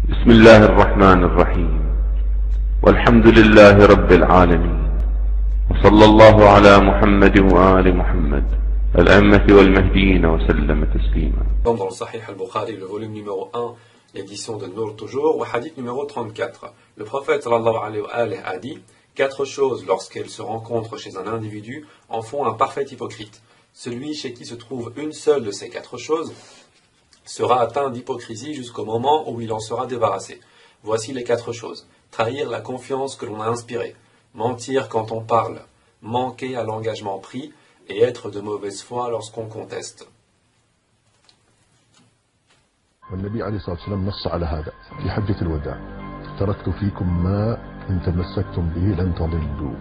بسم الله الرحمن الرحيم والحمد لله رب العالمين وصلى الله على محمد وآل محمد الأئمة والمهديين وسلم تسليما. Dans le Sahih al-Bukhari, le volume numéro 1, l'édition de Nour toujours, ou hadith numéro 34. Le prophète sallallahu alayhi wa alayhi a dit: 4 choses, lorsqu'elles se rencontrent chez un individu, en font un parfait hypocrite. Celui chez qui se trouve une seule de ces 4 choses sera atteint d'hypocrisie jusqu'au moment où il en sera débarrassé. Voici les 4 choses. Trahir la confiance que l'on a inspirée, mentir quand on parle, manquer à l'engagement pris et être de mauvaise foi lorsqu'on conteste. والنبي عليه الصلاة والسلام نص على هذا في حجة الوداع: تركت فيكم ما إن تمسكتم به لن تضلوا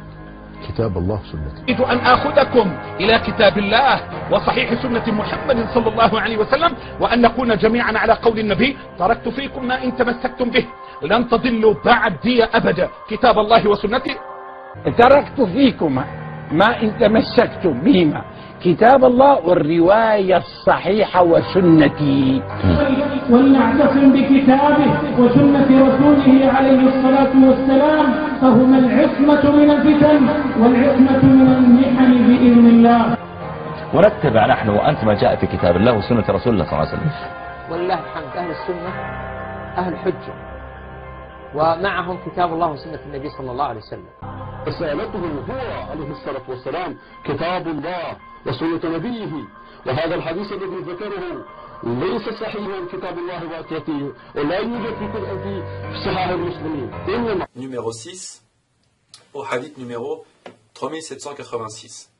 كتاب الله وسنتي. أريد أن آخذكم إلى كتاب الله وصحيح سنة محمد صلى الله عليه وسلم، وأن نكون جميعا على قول النبي: تركت فيكم ما إن تمسكتم به لن تضلوا بعدي أبدا كتاب الله وسنتي. تركت فيكم ما إن تمسكتم بهما كتاب الله والرواية الصحيحة وسنتي. ولنعتصم بكتابه وسنة رسوله عليه الصلاة والسلام، فهما العصمة من الفتن والعصمة من المحن بإذن الله. ونتبع نحن وأنت ما جاء في كتاب الله وسنة رسول الله صلى الله عليه وسلم. ولله الحمد، أهل السنة أهل حجة، ومعهم كتاب الله وسنة النبي صلى الله عليه وسلم. رسالته هو عليه الصلاة والسلام كتاب الله وسنة نبيه، وهذا الحديث الذي ذكره ليس صحيحا كتاب الله وآياته، ولا يوجد في صحاح المسلمين. Numéro 6, au hadith numéro 3786.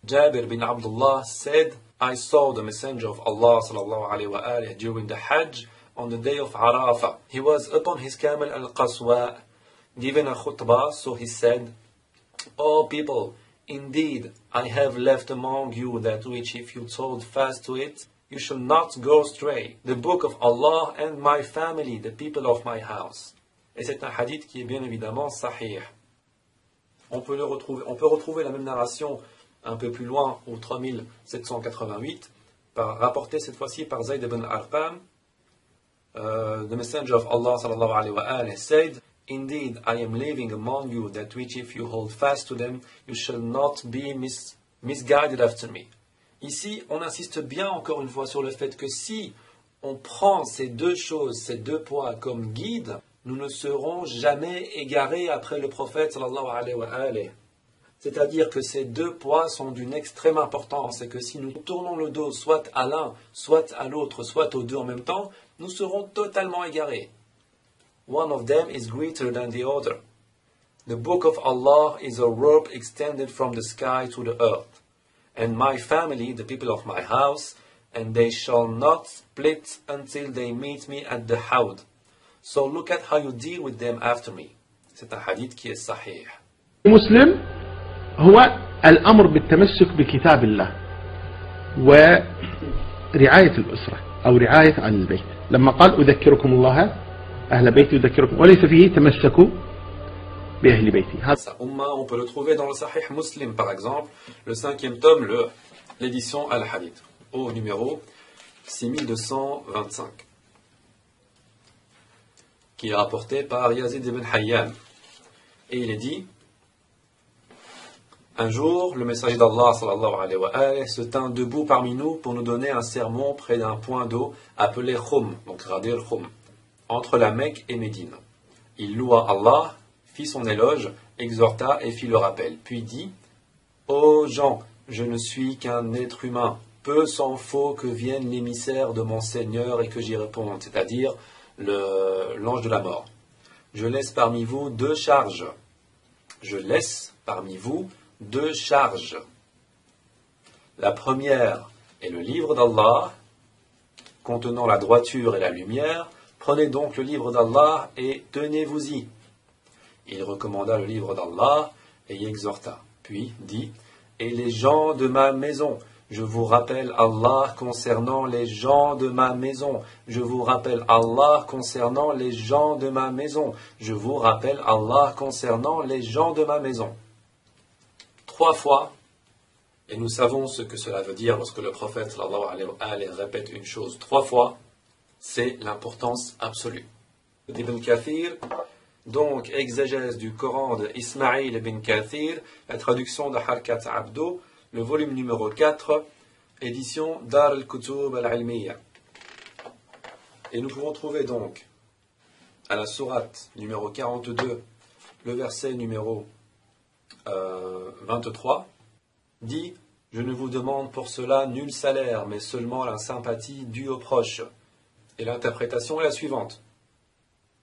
Jabir bin Abdullah said, I saw the messenger of Allah sallallahu alayhi wa alayhi during the Hajj on the day of Arafah. He was upon his camel al-Qaswa, given a khutbah, so he said, O people, indeed I have left among you that which if you hold fast to it, you shall not go astray, the book of Allah and my family, the people of my house. Et c'est un hadith qui est bien évidemment sahih. On peut retrouver la même narration un peu plus loin au 3788, rapporté cette fois-ci par Zayd ibn Arqam. The messenger of Allah sallallahu alayhi wa alayhi said, Indeed, I am leaving among you that which if you hold fast to them, you shall not be misguided after me. Ici, on insiste bien encore une fois sur le fait que si on prend ces deux choses, ces deux poids comme guide, nous ne serons jamais égarés après le prophète sallallahu alayhi wa alayhi. C'est-à-dire que ces deux poids sont d'une extrême importance et que si nous tournons le dos soit à l'un, soit à l'autre, soit aux deux en même temps, nous serons totalement égarés. One of them is greater than the other. The book of Allah is a rope extended from the sky to the earth. And my family, the people of my house, and they shall not split until they meet me at the Hawd. So look at how you deal with them after me. C'est un hadith qui est sahih. مسلم هو الأمر بالتمسك بكتاب الله ورعاية الأسرة أو رعاية عن البيت. لما قال أذكركم الله أهل بيتي يذكركم، وليس فيه تمسكوا بأهل بيتي. Sa umma, on peut le trouver dans le Sahih Muslim par exemple, le 5e tome, l'édition Al-Hadith, au numéro 6225, qui est rapporté par Yazid ibn Hayyan. Et il est dit: un jour, le messager d'Allah sallallahu alayhi wa alayhi se tint debout parmi nous pour nous donner un sermon près d'un point d'eau appelé Khum, donc Radir Khum, entre la Mecque et Médine. Il loua Allah, fit son éloge, exhorta et fit le rappel, puis dit: Ô gens, je ne suis qu'un être humain, peu s'en faut que vienne l'émissaire de mon Seigneur et que j'y réponde, c'est-à-dire l'ange de la mort. Je laisse parmi vous deux charges. La première est le livre d'Allah, contenant la droiture et la lumière. Prenez donc le livre d'Allah et tenez-vous-y. Il recommanda le livre d'Allah et y exhorta. Puis dit: Et les gens de ma maison, je vous rappelle Allah concernant les gens de ma maison. Je vous rappelle Allah concernant les gens de ma maison. Je vous rappelle Allah concernant les gens de ma maison. 3 fois, et nous savons ce que cela veut dire lorsque le prophète sallallahu alayhi wa alayhi répète une chose 3 fois, c'est l'importance absolue. d'Ibn Kathir, donc exégèse du Coran de Ismaïl ibn Kathir, la traduction de Harkat Abdo, le volume numéro 4, édition Dar al-Kutub al-Ilmiya. Et nous pouvons trouver donc à la sourate numéro 42, le verset numéro 23, dit « Je ne vous demande pour cela nul salaire, mais seulement la sympathie due aux proches. » Et l'interprétation est la suivante.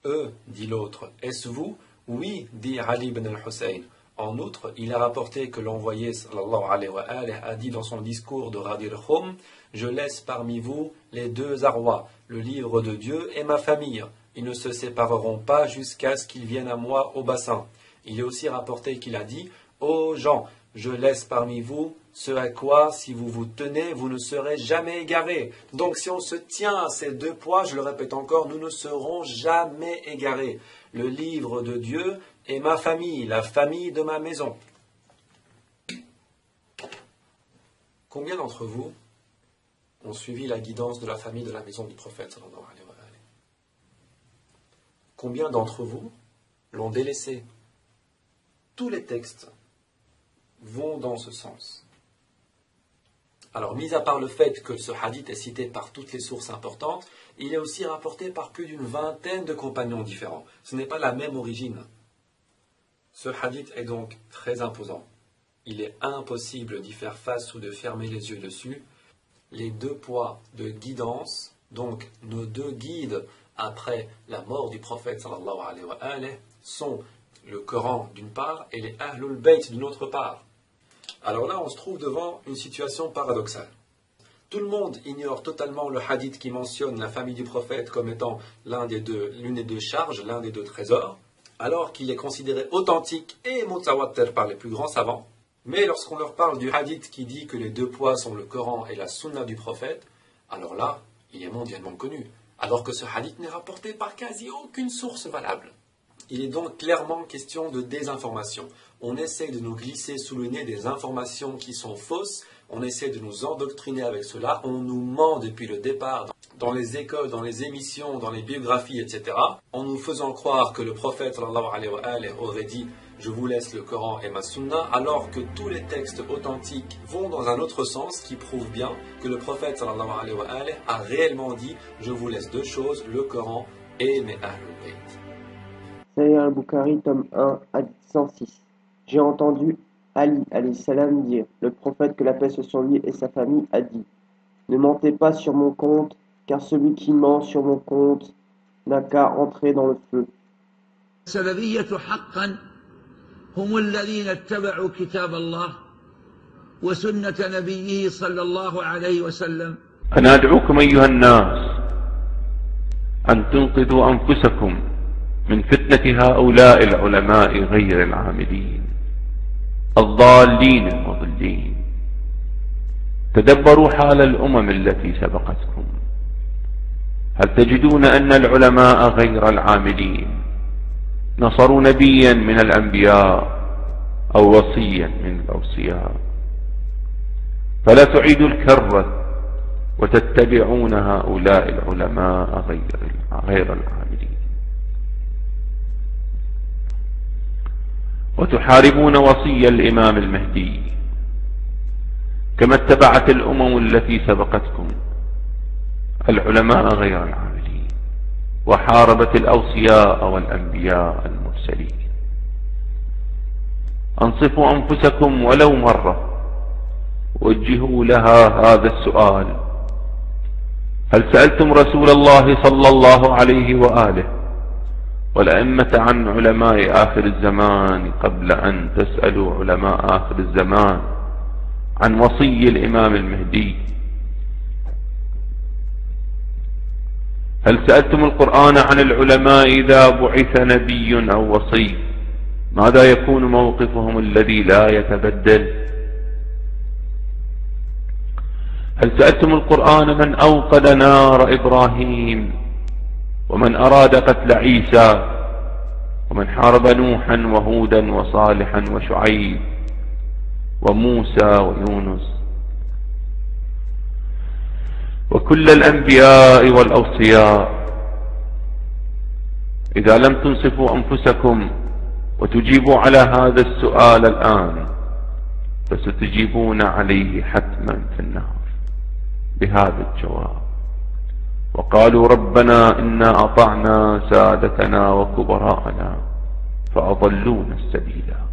« Eux, dit l'autre, est-ce vous ?» « Oui, dit Ali ibn al-Hussein. En outre, il a rapporté que l'envoyé sallallahu alayhi wa alayhi a dit dans son discours de Ghadir Khum « Je laisse parmi vous les deux arrois, le livre de Dieu et ma famille. Ils ne se sépareront pas jusqu'à ce qu'ils viennent à moi au bassin. » Il est aussi rapporté qu'il a dit « Ô gens, je laisse parmi vous ce à quoi, si vous vous tenez, vous ne serez jamais égarés. » Donc si on se tient à ces deux poids, je le répète encore, nous ne serons jamais égarés. Le livre de Dieu et ma famille, la famille de ma maison. Combien d'entre vous ont suivi la guidance de la famille de la maison du prophète sallallahu alayhi wa sallam? Combien d'entre vous l'ont délaissé? Tous les textes vont dans ce sens. Alors, mis à part le fait que ce hadith est cité par toutes les sources importantes, il est aussi rapporté par plus d'une vingtaine de compagnons différents. Ce n'est pas la même origine. Ce hadith est donc très imposant. Il est impossible d'y faire face ou de fermer les yeux dessus. Les deux poids de guidance, donc nos deux guides après la mort du prophète sallallahu alayhi wa alayhi, sont le Coran d'une part et les Ahlul Bayt d'une autre part. Alors là, on se trouve devant une situation paradoxale. Tout le monde ignore totalement le hadith qui mentionne la famille du prophète comme étant l'une des deux charges, l'un des deux trésors, alors qu'il est considéré authentique et mutawatir par les plus grands savants. Mais lorsqu'on leur parle du hadith qui dit que les deux poids sont le Coran et la sunna du prophète, alors là, il est mondialement connu, alors que ce hadith n'est rapporté par quasi aucune source valable. Il est donc clairement question de désinformation. On essaie de nous glisser sous le nez des informations qui sont fausses, on essaie de nous endoctriner avec cela, on nous ment depuis le départ dans les écoles, dans les émissions, dans les biographies, etc., en nous faisant croire que le prophète sallallahu alayhi wa alayhi aurait dit « Je vous laisse le Coran et ma sunna », alors que tous les textes authentiques vont dans un autre sens qui prouve bien que le prophète sallallahu alayhi wa alayhi a réellement dit « Je vous laisse deux choses, le Coran et mes Ahlul Bayt ». Sahih al-Bukhari, tome 1, hadith 106. J'ai entendu Ali alayhi salam dire, le prophète que la paix soit sur lui et sa famille a dit, ne mentez pas sur mon compte, car celui qui ment sur mon compte n'a qu'à entrer dans le feu. السلفية حقا هم الذين اتبعوا كتاب الله وسنة نبيه صلى الله عليه وسلم. أنا أدعوكم أيها الناس أن تنقذوا أنفسكم من فتنة هؤلاء العلماء غير العاملين الضالين المضلين. تدبروا حال الأمم التي سبقتكم. هل تجدون أن العلماء غير العاملين نصروا نبيا من الأنبياء أو وصيا من الأوصياء؟ فلا تعيدوا الكرة وتتبعون هؤلاء العلماء غير العاملين، وتحاربون وصي الإمام المهدي كما اتبعت الأمم التي سبقتكم العلماء غير العاملين، وحاربت الأوصياء والأنبياء المرسلين. أنصفوا أنفسكم ولو مرة، وجهوا لها هذا السؤال: هل سألتم رسول الله صلى الله عليه وآله والأئمة عن علماء آخر الزمان قبل أن تسألوا علماء آخر الزمان عن وصي الإمام المهدي؟ هل سألتم القرآن عن العلماء إذا بعث نبي أو وصي ماذا يكون موقفهم الذي لا يتبدل؟ هل سألتم القرآن من أوقد نار إبراهيم ومن أراد قتل عيسى ومن حارب نوحا وهودا وصالحا وشعيب وموسى ويونس وكل الأنبياء والأوصياء؟ إذا لم تنصفوا أنفسكم وتجيبوا على هذا السؤال الآن فستجيبون عليه حتما في النار بهذا الجواب: وقالوا ربنا إنا أطعنا سادتنا وكبراءنا فأضلونا السبيلا.